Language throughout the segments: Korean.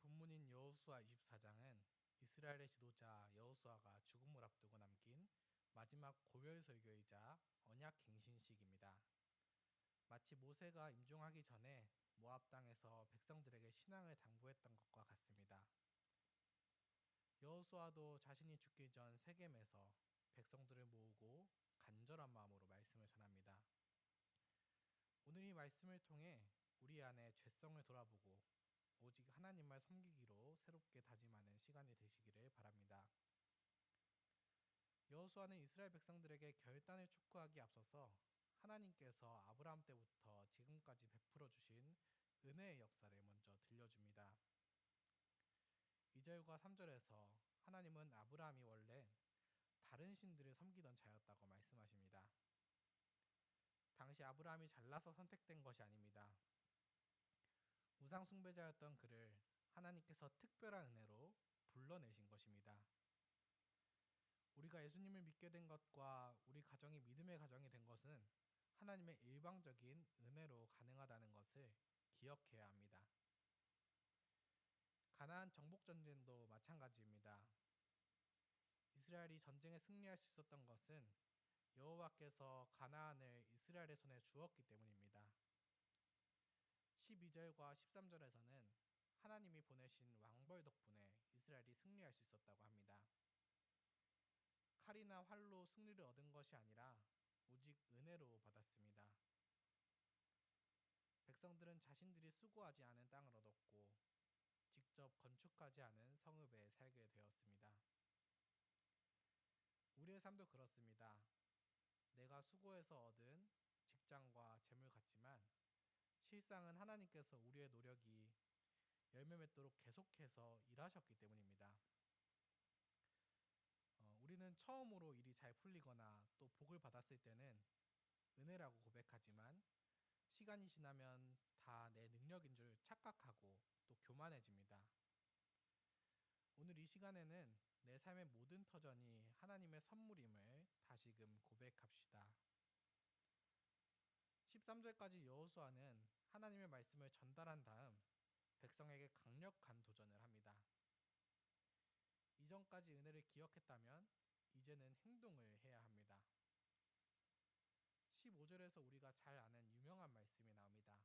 본문인 여호수아 24장은 이스라엘의 지도자 여호수아가 죽음을 앞두고 남긴 마지막 고별 설교이자 언약 갱신식입니다. 마치 모세가 임종하기 전에 모압 땅에서 백성들에게 신앙을 당부했던 것과 같습니다. 여호수아도 자신이 죽기 전 세겜에서 백성들을 모으고 간절한 마음으로 말씀을 전합니다. 오늘 이 말씀을 통해 우리 안에 죄성을 돌아보고 오직 하나님만 섬기기로 새롭게 다짐하는 시간이 되시기를 바랍니다. 여호수아는 이스라엘 백성들에게 결단을 촉구하기 앞서서 하나님께서 아브라함 때부터 지금까지 베풀어 주신 은혜의 역사를 먼저 들려줍니다. 2절과 3절에서 하나님은 아브라함이 원래 다른 신들을 섬기던 자였다고 말씀하십니다. 당시 아브라함이 잘나서 선택된 것이 아닙니다. 우상 숭배자였던 그를 하나님께서 특별한 은혜로 불러내신 것입니다. 우리가 예수님을 믿게 된 것과 우리 가정이 믿음의 가정이 된 것은 하나님의 일방적인 은혜로 가능하다는 것을 기억해야 합니다. 가나안 정복 전쟁도 마찬가지입니다. 이스라엘이 전쟁에 승리할 수 있었던 것은 여호와께서 가나안을 이스라엘의 손에 주었기 때문입니다. 12절과 13절에서는 하나님이 보내신 왕벌 덕분에 이스라엘이 승리할 수 있었다고 합니다. 칼이나 활로 승리를 얻은 것이 아니라 오직 은혜로 받았습니다. 백성들은 자신들이 수고하지 않은 땅을 얻었고 직접 건축하지 않은 성읍에 살게 되었습니다. 우리의 삶도 그렇습니다. 내가 수고해서 얻은 직장과 재물 같지만 실상은 하나님께서 우리의 노력이 열매 맺도록 계속해서 일하셨기 때문입니다. 우리는 처음으로 일이 잘 풀리거나 또 복을 받았을 때는 은혜라고 고백하지만 시간이 지나면 다 내 능력인 줄 착각하고 또 교만해집니다. 오늘 이 시간에는 내 삶의 모든 터전이 하나님의 선물임을 다시금 고백합시다. 13절까지 여호수아는 하나님의 말씀을 전달한 다음 백성에게 강력한 도전을 합니다. 이전까지 은혜를 기억했다면 이제는 행동을 해야 합니다. 15절에서 우리가 잘 아는 유명한 말씀이 나옵니다.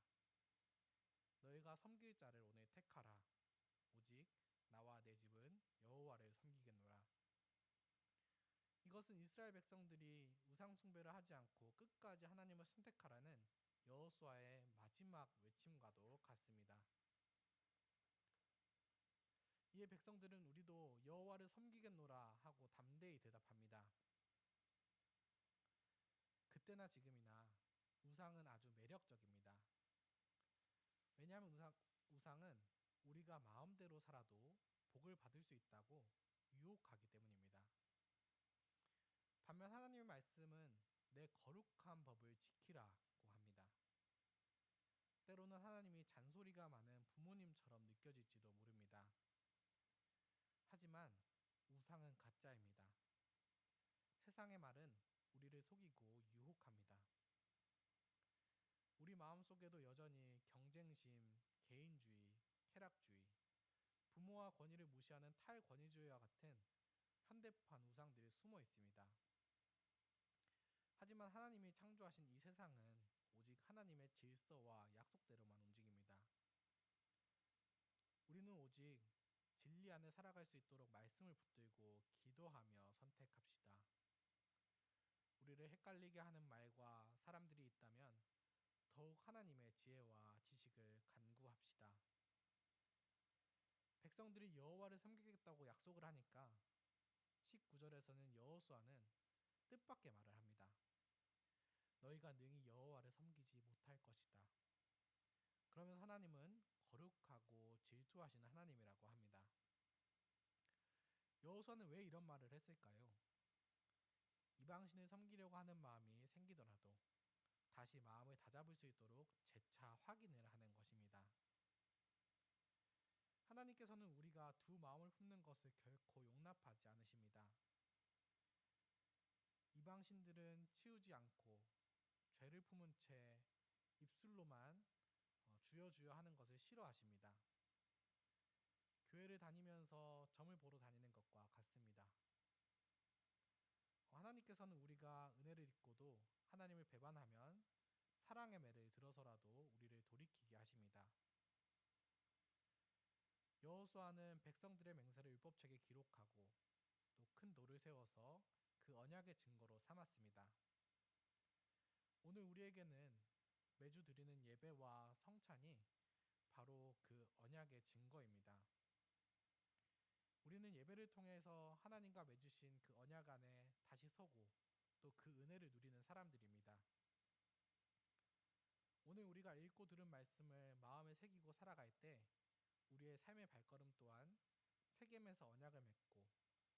너희가 섬길 자를 오늘 택하라. 오직 나와 내 집은 여호와를 섬기겠노라. 이것은 이스라엘 백성들이 우상 숭배를 하지 않고 끝까지 하나님을 선택하라는 여호수아의 마지막 외침과도 같습니다. 이에 백성들은 우리도 여호와를 섬기겠노라 하고 담대히 대답합니다. 그때나 지금이나 우상은 아주 매력적입니다. 왜냐하면 우상은 우리가 마음대로 살아도 복을 받을 수 있다고 유혹하기 때문입니다. 반면 하나님의 말씀은 내 거룩한 법을 지키라고 합니다. 때로는 하나님이 잔소리가 많은 부모님처럼 느껴질지도 모릅니다. 하지만 우상은 가짜입니다. 세상의 말은 우리를 속이고 유혹합니다. 우리 마음속에도 여전히 경쟁심, 개인주의, 쾌락주의, 부모와 권위를 무시하는 탈권위주의와 같은 현대판 우상들이 숨어 있습니다. 하지만 하나님이 창조하신 이 세상은 오직 하나님의 질서와 약속대로만 움직입니다. 우리는 오직 진리 안에 살아갈 수 있도록 말씀을 붙들고 기도하며 선택합시다. 우리를 헷갈리게 하는 말과 사람들이 있다면 더욱 하나님의 지혜와 지식을 간구합시다. 백성들이 여호와를 섬기겠다고 약속을 하니까 19절에서는 여호수아는 뜻밖의 말을 합니다. 너희가 능히 여호와를 섬기지 못할 것이다. 그러면서 하나님은 거룩하고 질투하시는 하나님이라고 합니다. 여호수아는 왜 이런 말을 했을까요? 이방신을 섬기려고 하는 마음이 생기더라도 다시 마음을 다잡을 수 있도록 재차 확인을 하는 것입니다. 하나님께서는 우리가 두 마음을 품는 것을 결코 용납하지 않으십니다. 이방신들은 치우지 않고 죄를 품은 채 입술로만 주여 주여 하는 것을 싫어하십니다. 다니면서 점을 보러 다니는 것과 같습니다. 하나님께서는 우리가 은혜를 입고도 하나님을 배반하면 사랑의 매를 들어서라도 우리를 돌이키게 하십니다. 여호수아는 백성들의 맹세를 율법책에 기록하고 또 큰 돌을 세워서 그 언약의 증거로 삼았습니다. 오늘 우리에게는 매주 드리는 예배와 성찬이 바로 그 언약의 증거입니다. 우리는 예배를 통해서 하나님과 맺으신 그 언약 안에 다시 서고 또 그 은혜를 누리는 사람들입니다. 오늘 우리가 읽고 들은 말씀을 마음에 새기고 살아갈 때 우리의 삶의 발걸음 또한 세겜에서 언약을 맺고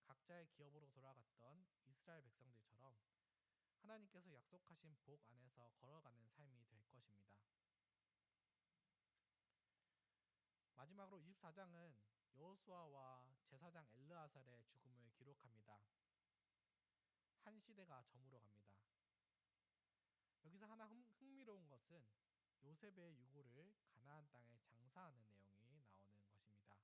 각자의 기업으로 돌아갔던 이스라엘 백성들처럼 하나님께서 약속하신 복 안에서 걸어가는 삶이 될 것입니다. 마지막으로 24장은 여호수아와 제사장 엘르아살의 죽음을 기록합니다. 한 시대가 저물어 갑니다. 여기서 하나 흥미로운 것은 요셉의 유고를 가나안 땅에 장사하는 내용이 나오는 것입니다.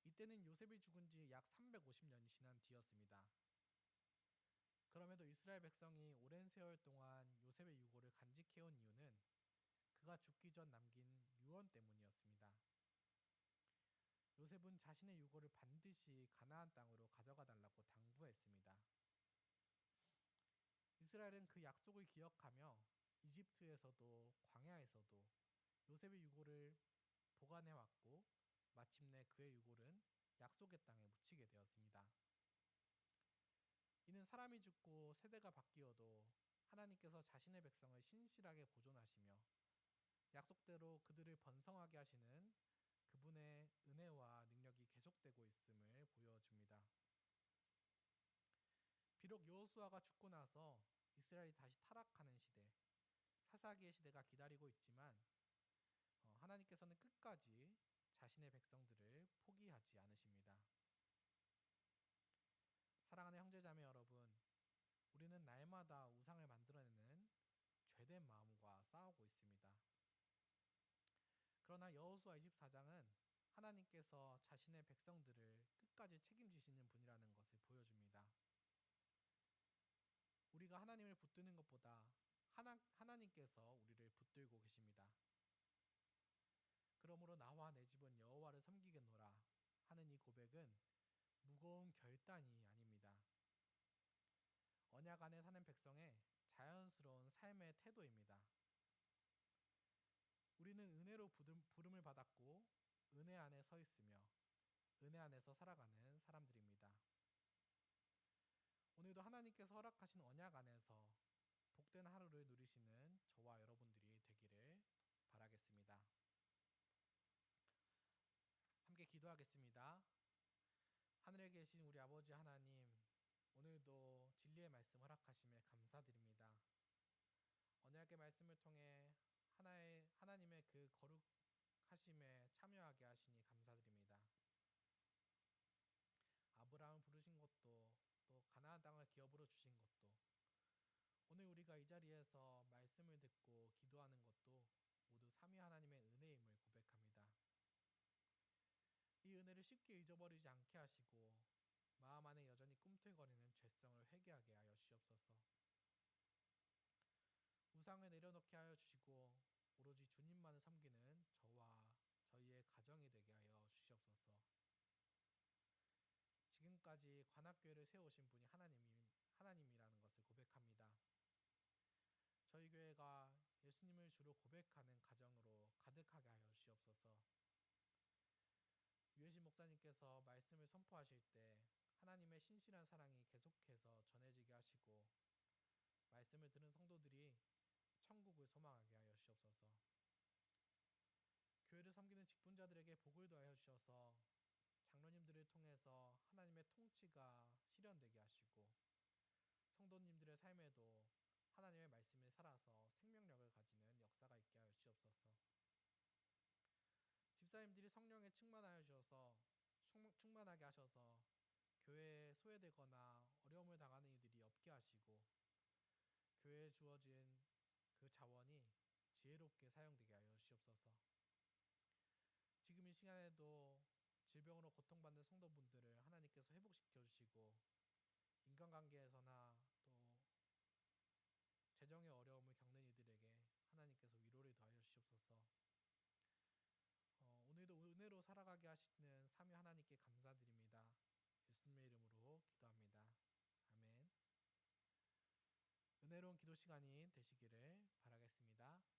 이때는 요셉이 죽은 지 약 350년이 지난 뒤였습니다. 그럼에도 이스라엘 백성이 오랜 세월 동안 요셉의 유고를 간직해온 이유는 그가 죽기 전 남긴 유언 때문이었습니다. 요셉은 자신의 유고를 반드시 가나안 땅으로 가져가 달라고 당부했습니다. 이스라엘은 그 약속을 기억하며 이집트에서도 광야에서도 요셉의 유고를 보관해왔고 마침내 그의 유골은 약속의 땅에 묻히게 되었습니다. 이는 사람이 죽고 세대가 바뀌어도 하나님께서 자신의 백성을 신실하게 보존하시며 약속대로 그들을 번성하게 하시는 그분의 은혜와 능력이 계속되고 있음을 보여줍니다. 비록 여호수아가 죽고 나서 이스라엘이 다시 타락하는 시대, 사사기의 시대가 기다리고 있지만 하나님께서는 끝까지 자신의 백성들을 포기하지 않으십니다. 사랑하는 형제자매 여러분, 우리는 날마다 우상을 만들어내는 죄된 마음과 싸우고 있습니다. 그러나 여호수아 24장은 하나님께서 자신의 백성들을 끝까지 책임지시는 분이라는 것을 보여줍니다. 우리가 하나님을 붙드는 것보다 하나님께서 우리를 붙들고 계십니다. 그러므로 나와 내 집은 여호와를 섬기겠노라 하는 이 고백은 무거운 결단이 아닙니다. 언약 안에 사는 백성의 자연스러운 삶의 태도입니다. 우리는 은혜로 부름을 받았고 은혜 안에 서 있으며 은혜 안에서 살아가는 사람들입니다. 오늘도 하나님께서 허락하신 언약 안에서 복된 하루를 누리시는 저와 여러분들이 되기를 바라겠습니다. 함께 기도하겠습니다. 하늘에 계신 우리 아버지 하나님, 오늘도 진리의 말씀 허락하심에 감사드립니다. 언약의 말씀을 통해 하나님의 그 거룩하심에 참여하게 하시니 감사드립니다. 아브라함을 부르신 것도 또 가나안 땅을 기업으로 주신 것도 오늘 우리가 이 자리에서 말씀을 듣고 기도하는 것도 모두 삼위 하나님의 은혜임을 고백합니다. 이 은혜를 쉽게 잊어버리지 않게 하시고 마음 안에 여전히 꿈틀거리는 죄성을 회개하게 하여 주시옵소서. 우상을 내려놓게 하여 주시고 오로지 주님만을 섬기는 저와 저희의 가정이 되게 하여 주시옵소서. 지금까지 관악교회를 세우신 분이 하나님이라는 것을 고백합니다. 저희 교회가 예수님을 주로 고백하는 가정으로 가득하게 하여 주시옵소서. 유해진 목사님께서 말씀을 선포하실 때 하나님의 신실한 사랑이 계속해서 전해지게 하시고 말씀을 들은 성도들이 천국을 소망하게 하여 주시옵소서. 교회를 섬기는 직분자들에게 복을 더하여 주셔서 장로님들을 통해서 하나님의 통치가 실현되게 하시고 성도님들의 삶에도 하나님의 말씀을 살아서 생명력을 가지는 역사가 있게 하여 주시옵소서. 집사님들이 성령에 충만하게 하셔서 교회에 소외되거나 어려움을 당하는 이들이 없게 하시고 교회에 주어진 그 자원이 지혜롭게 사용되게 하여 주시옵소서. 지금 이 시간 시간에도 질병으로 고통받는 성도분들을 하나님께서 회복시켜 주시고, 인간관계에서나 또 재정의 어려움을 겪는 이들에게 하나님께서 위로를 더하여 주시옵소서. 오늘도 은혜로 살아가게 하시는 삼위 하나님께 감사드립니다. 예수님의 이름으로 기도합니다. 아멘. 은혜로운 기도 시간이 되시기를 바라겠습니다.